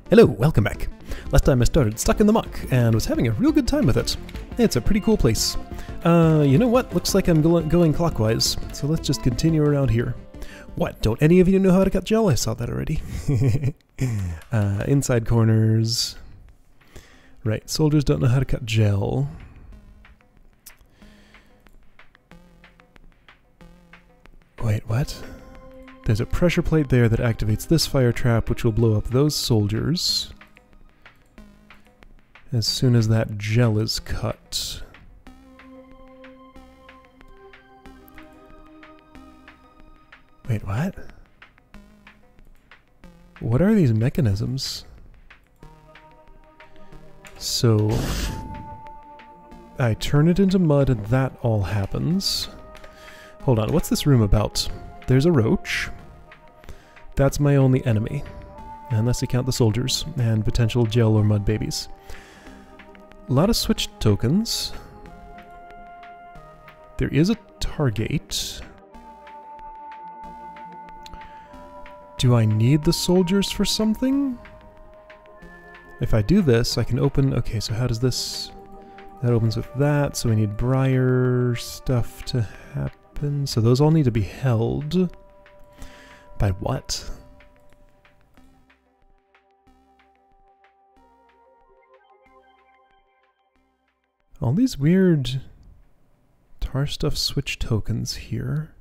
Hello, welcome back. Last time I started stuck in the muck and was having a real good time with it. It's a pretty cool place. You know what? Looks like I'm going clockwise, so let's just continue around here. What? Don't any of you know how to cut gel? I saw that already. Inside corners. Right, soldiers don't know how to cut gel. Wait, what? There's a pressure plate there that activates this fire trap, which will blow up those soldiers as soon as that gel is cut. Wait, what? What are these mechanisms? So I turn it into mud and that all happens. Hold on, what's this room about? There's a roach. That's my only enemy. Unless you count the soldiers and potential gel or mud babies. A lot of switch tokens. There is a target. Do I need the soldiers for something? If I do this, I can open... Okay, so how does this... That opens with that, so we need briar stuff to happen. So those all need to be held. By what? All these weird tar stuff switch tokens here.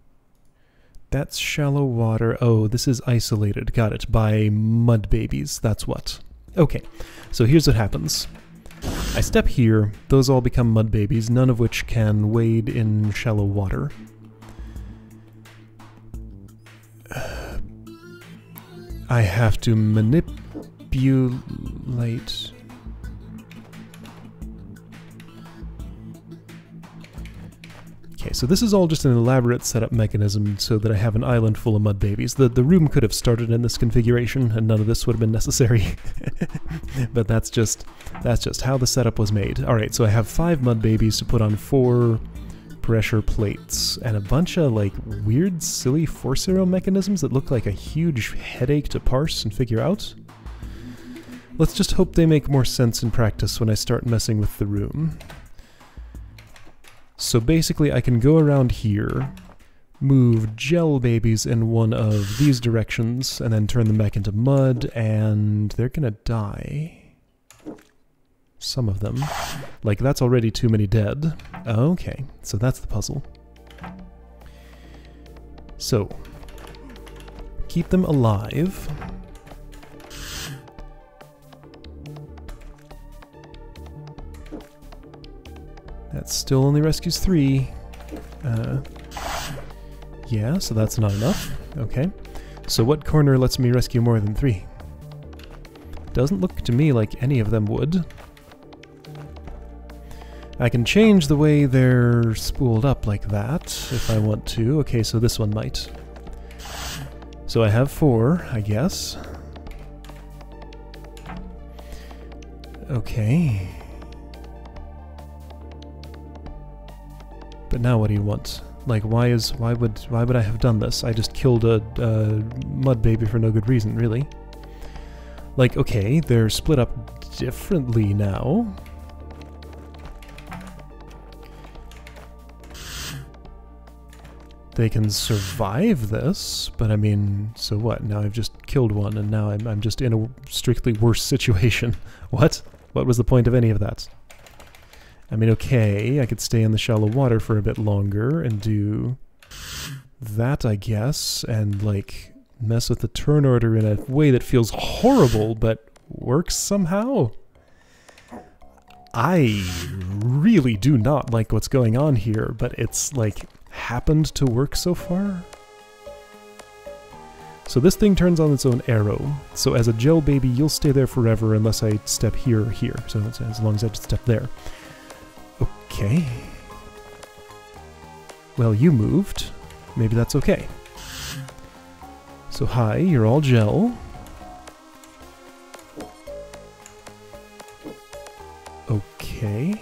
That's shallow water. Oh, this is isolated. Got it. By mud babies. That's what. Okay, so here's what happens. I step here. Those all become mud babies, none of which can wade in shallow water. I have to manipulate... Okay, so this is all just an elaborate setup mechanism so that I have an island full of mud babies. The room could have started in this configuration and none of this would have been necessary. But that's just how the setup was made. Alright, so I have 5 mud babies to put on 4 pressure plates and a bunch of like weird silly force arrow mechanisms that look like a huge headache to parse and figure out. Let's just hope they make more sense in practice when I start messing with the room. So basically I can go around here, move gel babies in one of these directions, and then turn them back into mud, and they're gonna die. Some of them. Like, that's already too many dead. Okay, so that's the puzzle. So, keep them alive. That still only rescues 3. Yeah, so that's not enough. Okay. So what corner lets me rescue more than 3? Doesn't look to me like any of them would. I can change the way they're spooled up like that, if I want to. Okay, so this one might. So I have 4, I guess. Okay. But now what do you want? Like, why would I have done this? I just killed a mud baby for no good reason, really. Like, okay, they're split up differently now. They can survive this, but I mean, so what? Now I've just killed one, and now I'm just in a strictly worse situation. What? What was the point of any of that? I mean, okay, I could stay in the shallow water for a bit longer and do that, I guess, and, like, mess with the turn order in a way that feels horrible, but works somehow. I really do not like what's going on here, but it's, like, happened to work so far. So this thing turns on its own arrow, so as a gel baby, you'll stay there forever unless I step here or here, so as long as I just step there. Okay. Well, you moved. Maybe that's okay. So hi, you're all gel. Okay.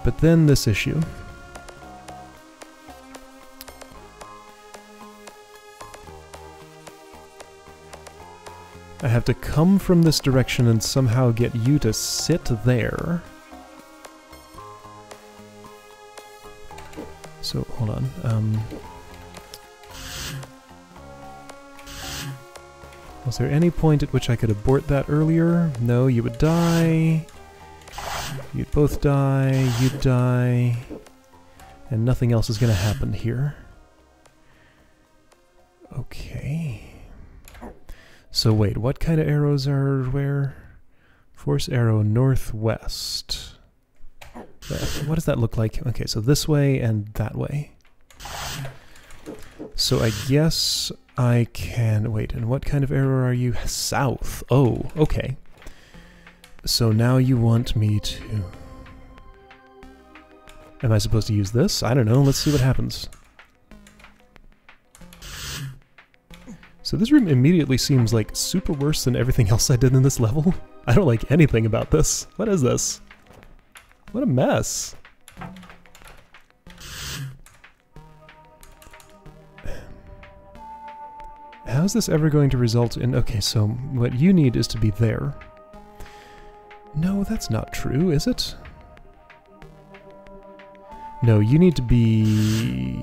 But then this issue. I have to come from this direction and somehow get you to sit there. So, hold on. Was there any point at which I could abort that earlier? No, you would die. You'd both die. You'd die. And nothing else is going to happen here. Okay. So wait, what kind of arrows are where? Force arrow northwest. What does that look like? Okay, so this way and that way. So I guess I can... Wait, and what kind of arrow are you? South. Oh, okay. So now you want me to... Am I supposed to use this? I don't know. Let's see what happens. So this room immediately seems like super worse than everything else I did in this level. I don't like anything about this. What is this? What a mess. How's this ever going to result in... Okay, so what you need is to be there. No, that's not true, is it? No, you need to be...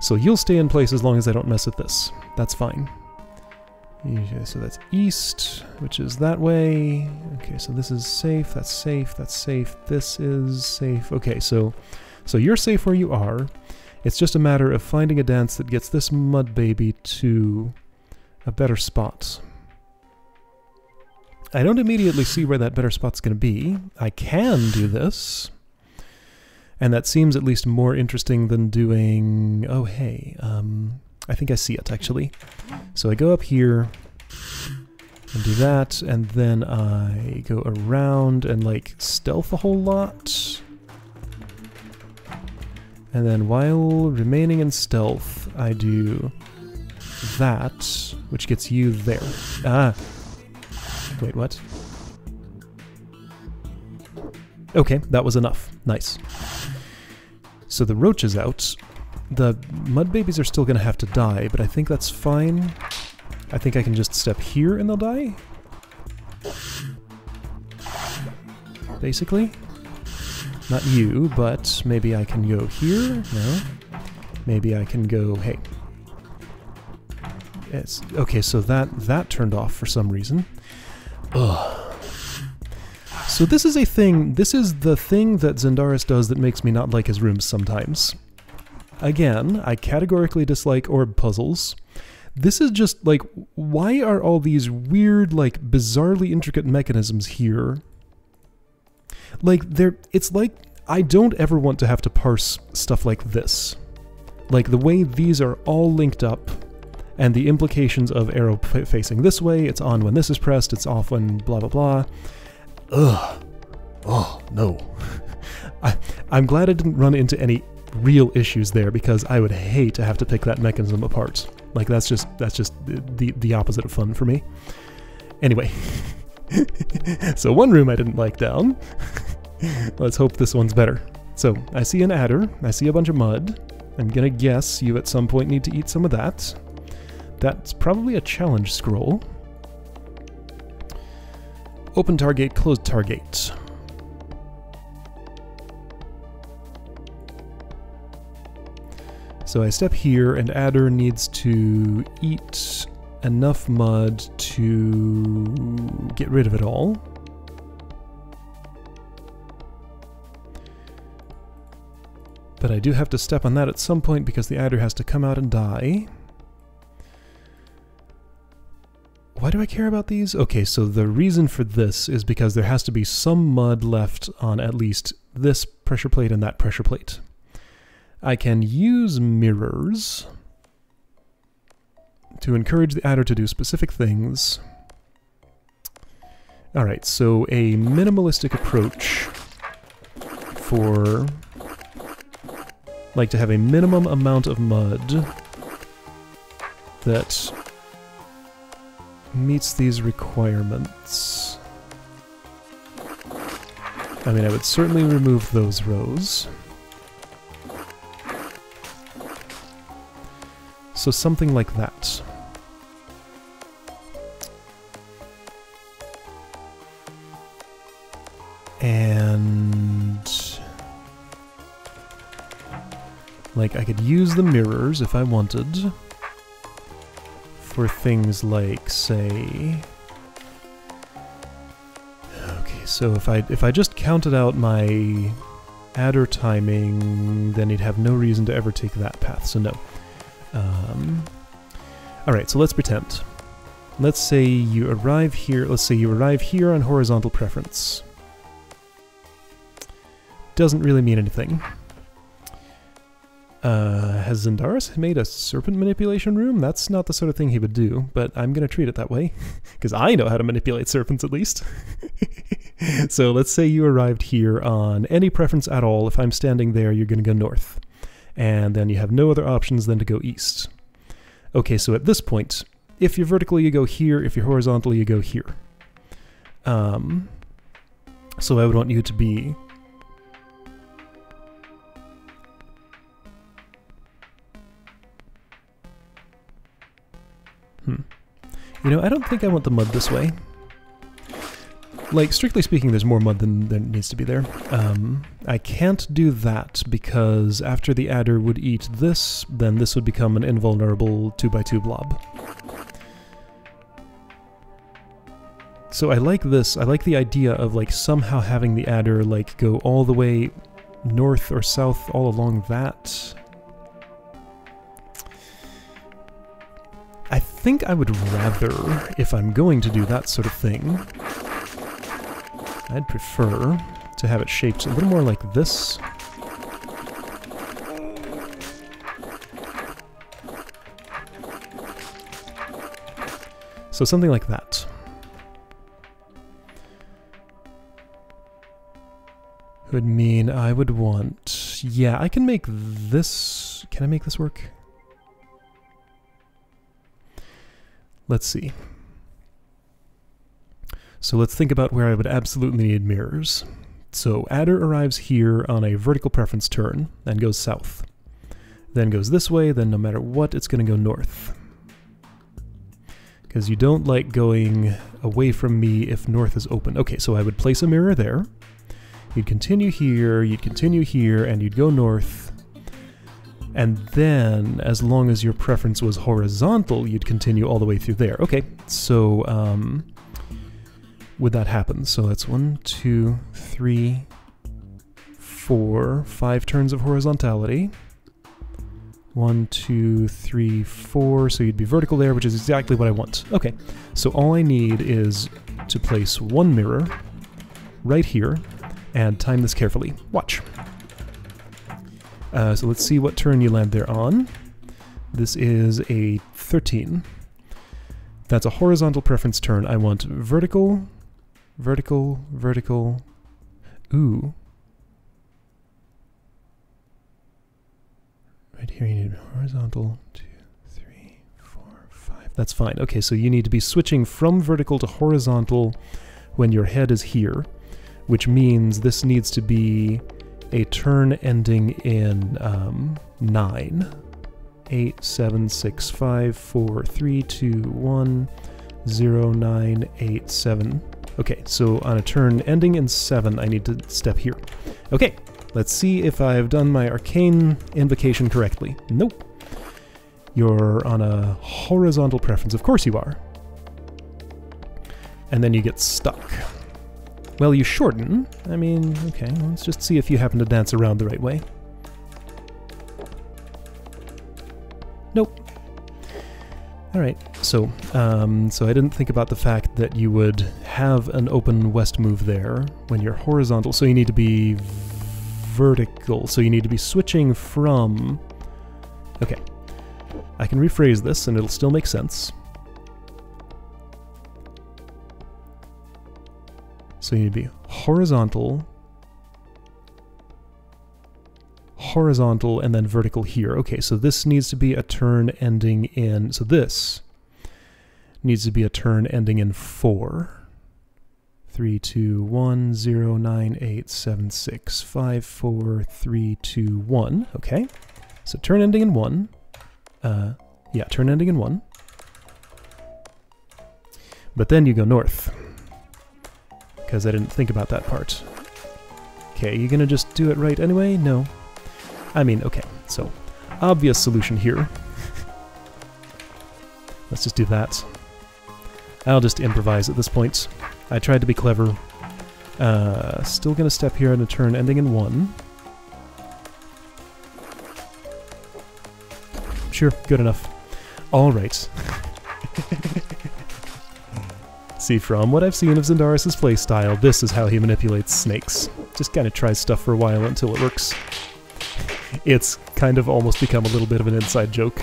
So you'll stay in place as long as I don't mess with this. That's fine. Okay, so that's east, which is that way. Okay, so this is safe, that's safe, that's safe, this is safe. Okay, so you're safe where you are. It's just a matter of finding a dance that gets this mud baby to a better spot. I don't immediately see where that better spot's going to be. I can do this. And that seems at least more interesting than doing... Oh, hey. I think I see it, actually. So I go up here and do that, and then I go around and, like, stealth a whole lot. And then while remaining in stealth, I do that, which gets you there. Ah! Wait, what? Okay, that was enough. Nice. So the roach is out. The mud babies are still going to have to die, but I think that's fine. I think I can just step here and they'll die? Basically. Not you, but maybe I can go here? No. Maybe I can go... Hey. It's, okay, so that turned off for some reason. Ugh. So this is a thing, this is the thing that Zendaris does that makes me not like his rooms sometimes. Again, I categorically dislike orb puzzles. This is just, like, why are all these weird, like, bizarrely intricate mechanisms here? Like, it's like, I don't ever want to have to parse stuff like this. Like, the way these are all linked up, and the implications of arrow facing this way, it's on when this is pressed, it's off when blah blah blah. Ugh. Oh, no. I'm glad I didn't run into any real issues there, because I would hate to have to pick that mechanism apart. Like, that's just the opposite of fun for me. Anyway. So one room I didn't like down. Let's hope this one's better. So, I see an adder. I see a bunch of mud. I'm gonna guess you at some point need to eat some of that. That's probably a challenge scroll. Open target, close target. So I step here, and Adder needs to eat enough mud to get rid of it all. But I do have to step on that at some point because the Adder has to come out and die. Why do I care about these? Okay, so the reason for this is because there has to be some mud left on at least this pressure plate and that pressure plate. I can use mirrors to encourage the adder to do specific things. Alright, so a minimalistic approach for, like, to have a minimum amount of mud that meets these requirements. I mean, I would certainly remove those rows. So something like that. And like I could use the mirrors if I wanted for things like, say, okay, so if I just counted out my adder timing, then he'd have no reason to ever take that path, so no. Alright, so let's pretend. Let's say you arrive here, on horizontal preference. Doesn't really mean anything. Has Zendaris made a serpent manipulation room? That's not the sort of thing he would do, but I'm gonna treat it that way, because I know how to manipulate serpents at least. So let's say you arrived here on any preference at all. If I'm standing there, you're gonna go north. And then you have no other options than to go east. Okay, so at this point, if you're vertical, you go here. If you're horizontal, you go here. So I would want you to be... You know, I don't think I want the mud this way. Like, strictly speaking, there's more mud than needs to be there. I can't do that because after the adder would eat this, then this would become an invulnerable 2x2 blob. So I like this. I like the idea of, like, somehow having the adder, like, go all the way north or south all along that. I think I would rather, if I'm going to do that sort of thing, I'd prefer to have it shaped a little more like this. So something like that. Would mean I would want... Yeah, I can make this... Can I make this work? Let's see. So let's think about where I would absolutely need mirrors. So adder arrives here on a vertical preference turn and goes south. Then goes this way, then no matter what, it's going to go north. Because you don't like going away from me if north is open. Okay, so I would place a mirror there. You'd continue here, and you'd go north. And then, as long as your preference was horizontal, you'd continue all the way through there. Okay, so would that happen? So that's 1, 2, 3, 4, 5 turns of horizontality. 1, 2, 3, 4, so you'd be vertical there, which is exactly what I want. Okay, so all I need is to place one mirror right here and time this carefully. Watch. So let's see what turn you land there on. This is a 13. That's a horizontal preference turn. I want vertical, vertical, vertical. Ooh. Right here you need horizontal, 2, 3, 4, 5. That's fine. Okay, so you need to be switching from vertical to horizontal when your head is here, which means this needs to be a turn ending in 9. 8, 7, 6, 5, 4, 3, 2, 1, 0, 9, 8, 7. Okay, so on a turn ending in 7, I need to step here. Okay, let's see if I've done my arcane invocation correctly. Nope. You're on a horizontal preference. Of course you are. And then you get stuck. Well, you shorten. I mean, okay, let's just see if you happen to dance around the right way. Nope. Alright, so I didn't think about the fact that you would have an open west move there when you're horizontal, so you need to be vertical, so you need to be switching from... Okay, I can rephrase this and it'll still make sense. So you need to be horizontal, horizontal, and then vertical here. Okay, so this needs to be a turn ending in... So this needs to be a turn ending in 4, 3210987654321. Okay, so turn ending in 1. Yeah, turn ending in 1. But then you go north, because I didn't think about that part. Okay, you gonna just do it right anyway? No. I mean, okay, so obvious solution here. Let's just do that. I'll just improvise at this point. I tried to be clever. Still gonna step here on a turn ending in 1. Sure, good enough. Alright. See, from what I've seen of Zindaris' playstyle, this is how he manipulates snakes. Just kind of tries stuff for a while until it works. It's kind of almost become a little bit of an inside joke.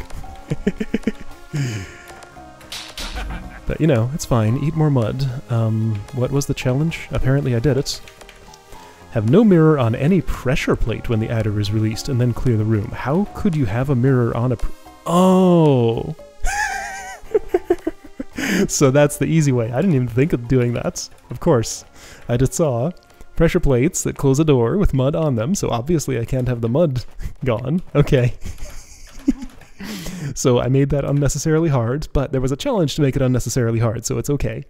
But, you know, it's fine. Eat more mud. What was the challenge? Apparently I did it. Have no mirror on any pressure plate when the adder is released, and then clear the room. How could you have a mirror on a Oh! So that's the easy way. I didn't even think of doing that. Of course. I just saw pressure plates that close a door with mud on them, so obviously I can't have the mud gone. Okay. So I made that unnecessarily hard, but there was a challenge to make it unnecessarily hard, so it's okay.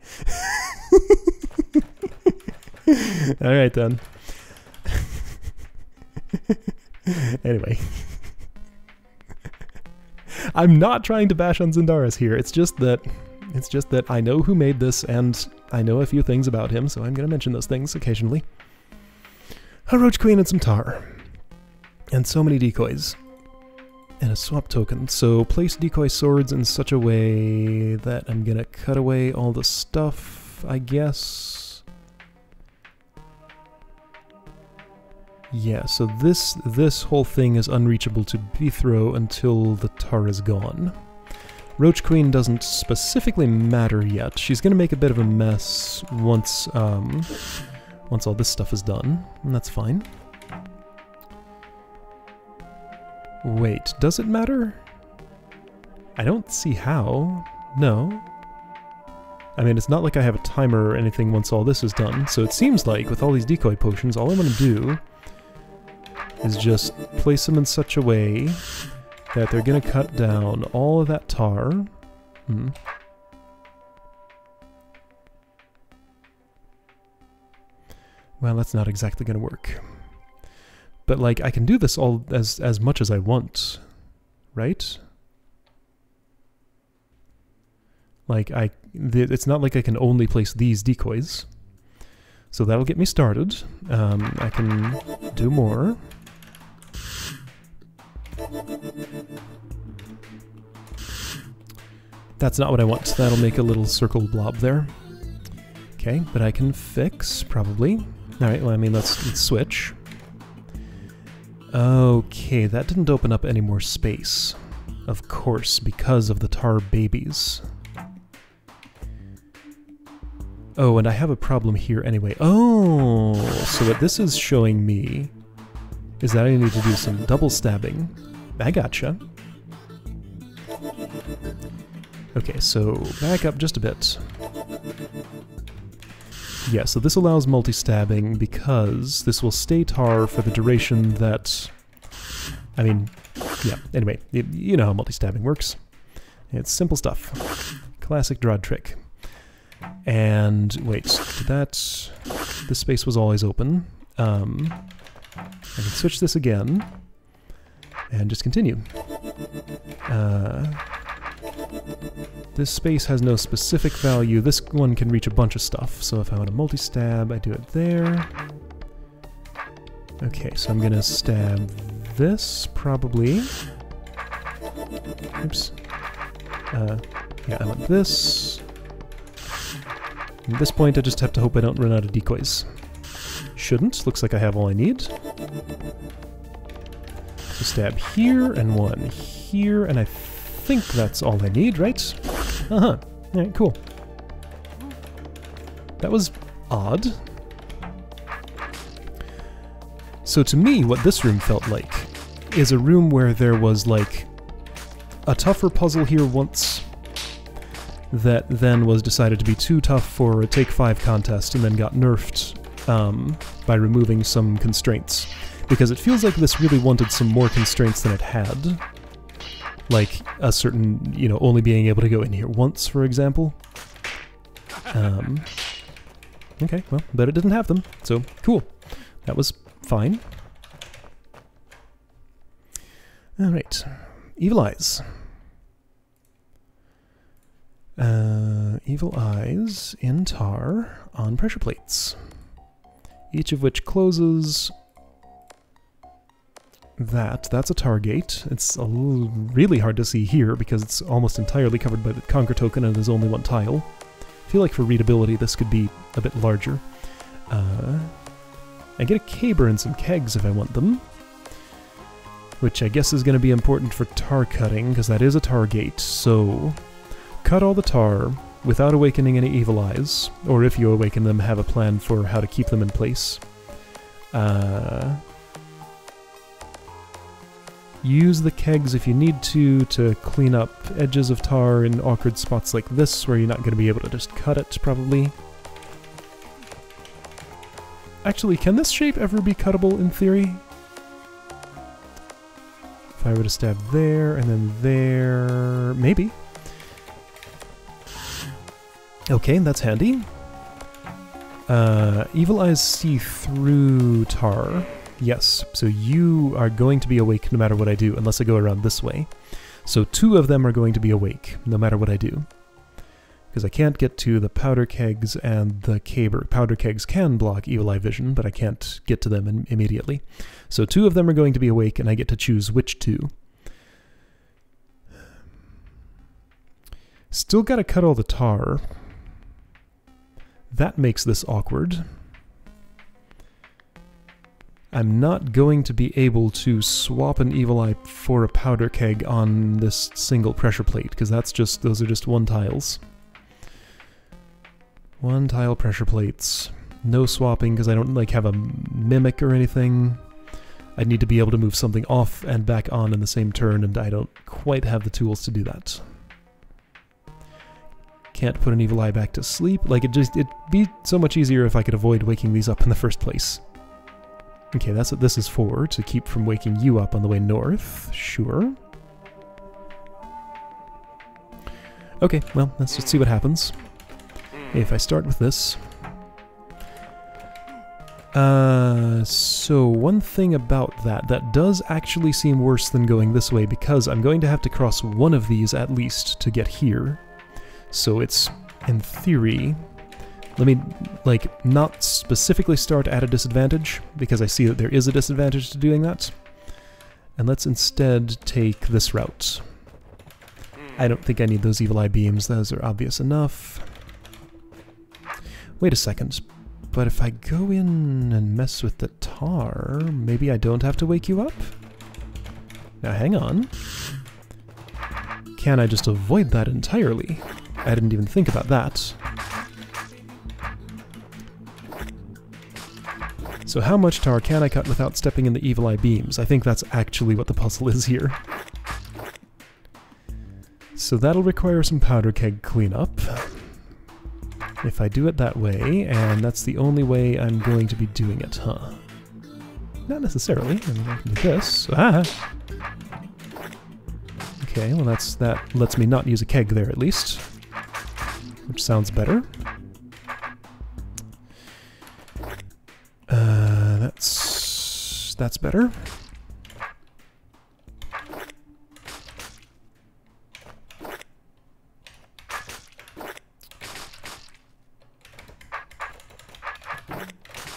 Alright then. Anyway. I'm not trying to bash on Zindaris here, it's just that I know who made this, and I know a few things about him, so I'm going to mention those things occasionally. A Roach Queen and some tar. And so many decoys. And a swap token. So place decoy swords in such a way that I'm going to cut away all the stuff, I guess. Yeah, so this whole thing is unreachable to Bithro until the tar is gone. Roach Queen doesn't specifically matter yet. She's going to make a bit of a mess once all this stuff is done, and that's fine. Wait, does it matter? I don't see how. No. I mean, it's not like I have a timer or anything once all this is done, so it seems like with all these decoy potions, all I want to do is just place them in such a way that they're going to cut down all of that tar. Well, that's not exactly going to work. But, like, I can do this all as much as I want, right? Like, it's not like I can only place these decoys. So that'll get me started. I can do more. That's not what I want. That'll make a little circle blob there. Okay, but I can fix, probably. Alright, well, I mean, let's switch. Okay, that didn't open up any more space. Of course, because of the tar babies. Oh, and I have a problem here anyway. Oh, so what this is showing me is that I need to do some double stabbing. I gotcha. Okay, so back up just a bit. Yeah, so this allows multi-stabbing because this will stay tar for the duration that... I mean, yeah, anyway, you know how multi-stabbing works. It's simple stuff. Classic DROD trick. And, wait, this space was always open. I can switch this again, and just continue. This space has no specific value. This one can reach a bunch of stuff. So if I want to multi-stab, I do it there. Okay, so I'm gonna stab this, probably. Oops. Yeah, I want this. At this point, I just have to hope I don't run out of decoys. Shouldn't. Looks like I have all I need. So stab here, and one here, and I think that's all I need, right? Uh-huh. Alright, cool. That was odd. So to me, what this room felt like is a room where there was, like, a tougher puzzle here once, that then was decided to be too tough for a Take 5 contest and then got nerfed by removing some constraints. Because it feels like this really wanted some more constraints than it had. Like a certain, you know, only being able to go in here once, for example. Okay, well, but it didn't have them, so cool. That was fine. Alright. Evil Eyes. Evil Eyes in tar on pressure plates. Each of which closes... That's a tar gate. It's really hard to see here because it's almost entirely covered by the conquer token and there's only one tile. I feel like for readability this could be a bit larger. I get a caber and some kegs if I want them. Which I guess is going to be important for tar cutting, because that is a tar gate, so... Cut all the tar without awakening any evil eyes, or if you awaken them, have a plan for how to keep them in place. Use the kegs if you need to clean up edges of tar in awkward spots like this, where you're not going to be able to just cut it, probably. Actually, can this shape ever be cuttable in theory? If I were to stab there, and then there... maybe. Okay, that's handy. Evil Eyes see through tar. Yes, so you are going to be awake no matter what I do, unless I go around this way. So 2 of them are going to be awake, no matter what I do. Because I can't get to the powder kegs and the caber. Powder kegs can block Evil Eye vision, but I can't get to them immediately. So 2 of them are going to be awake, and I get to choose which 2. Still gotta cut all the tar. That makes this awkward. I'm not going to be able to swap an Evil Eye for a powder keg on this single pressure plate, because those are just 1 tiles. 1 tile pressure plates. No swapping, because I don't have a mimic or anything. I'd need to be able to move something off and back on in the same turn, and I don't quite have the tools to do that. Can't put an Evil Eye back to sleep. It'd be so much easier if I could avoid waking these up in the first place. Okay, that's what this is for, to keep from waking you up on the way north. Sure. Okay, well, let's just see what happens. If I start with this... so one thing about that does actually seem worse than going this way, because I'm going to have to cross one of these at least to get here. So it's, in theory... Let me, not specifically start at a disadvantage, because I see that there is a disadvantage to doing that. And let's instead take this route. I don't think I need those Evil Eye beams, those are obvious enough. Wait a second, but if I go in and mess with the tar, maybe I don't have to wake you up? Now hang on. Can I just avoid that entirely? I didn't even think about that. So how much tar can I cut without stepping in the Evil Eye beams? I think that's actually what the puzzle is here. So that'll require some powder keg cleanup. If I do it that way, and that's the only way I'm going to be doing it, huh? Not necessarily. I mean, I can do this. Ah! Okay, well that lets me not use a keg there at least. Which sounds better. That's better.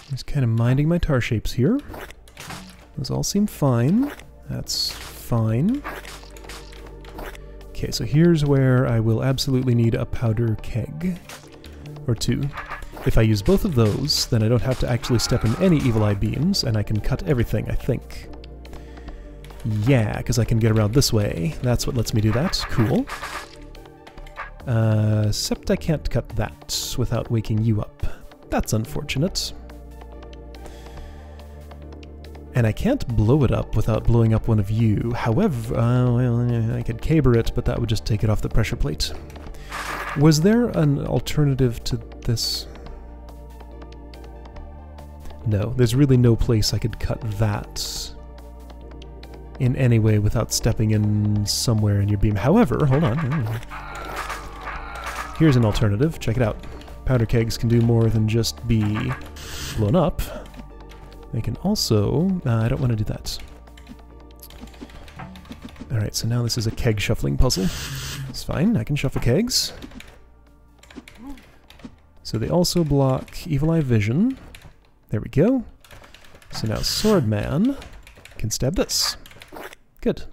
Just kind of minding my tar shapes here. Those all seem fine. That's fine. Okay, so here's where I will absolutely need a powder keg. Or 2. If I use both of those, then I don't have to actually step in any Evil Eye beams, and I can cut everything, I think. Yeah, because I can get around this way. That's what lets me do that. Cool. Except I can't cut that without waking you up. That's unfortunate. And I can't blow it up without blowing up one of you. However, well, I could caber it, but that would just take it off the pressure plate. Was there an alternative to this? No, there's really no place I could cut that in any way without stepping in somewhere in your beam. However, hold on. Here's an alternative. Check it out. Powder kegs can do more than just be blown up. They can also... I don't want to do that. Alright, so now this is a keg shuffling puzzle. It's fine, I can shuffle kegs. So they also block Evil Eye Vision. There we go. So now Swordman can stab this. Good.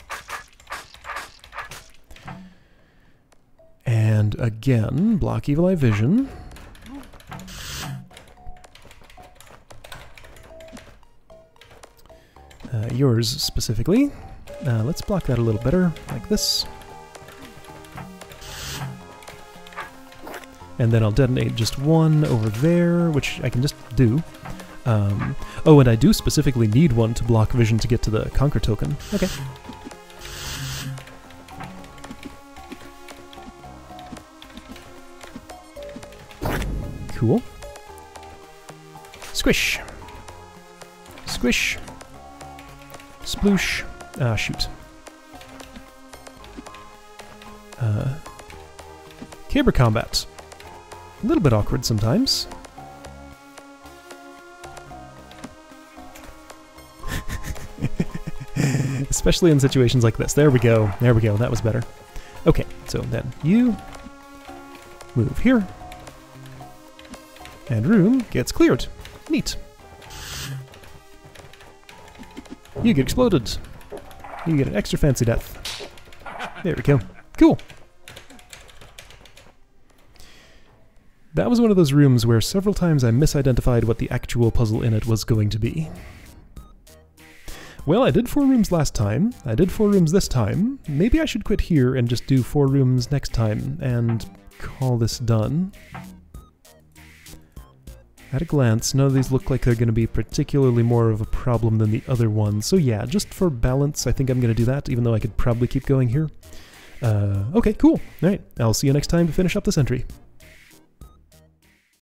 And again, block Evil Eye Vision. Yours specifically. Let's block that a little better, like this. And then I'll detonate just one over there, which I can just do. Oh, and I do specifically need one to block vision to get to the Conquer token. Okay. Cool. Squish. Squish. Sploosh. Ah, shoot. Caber combat. A little bit awkward sometimes. Especially in situations like this. There we go. There we go. That was better. Okay, so then you move here. And room gets cleared. Neat. You get exploded. You get an extra fancy death. There we go. Cool. That was one of those rooms where several times I misidentified what the actual puzzle in it was going to be. Well, I did 4 rooms last time. I did 4 rooms this time. Maybe I should quit here and just do 4 rooms next time and call this done. At a glance, none of these look like they're going to be particularly more of a problem than the other ones. So yeah, just for balance, I think I'm going to do that, even though I could probably keep going here. Okay, cool. Alright, I'll see you next time to finish up this entry.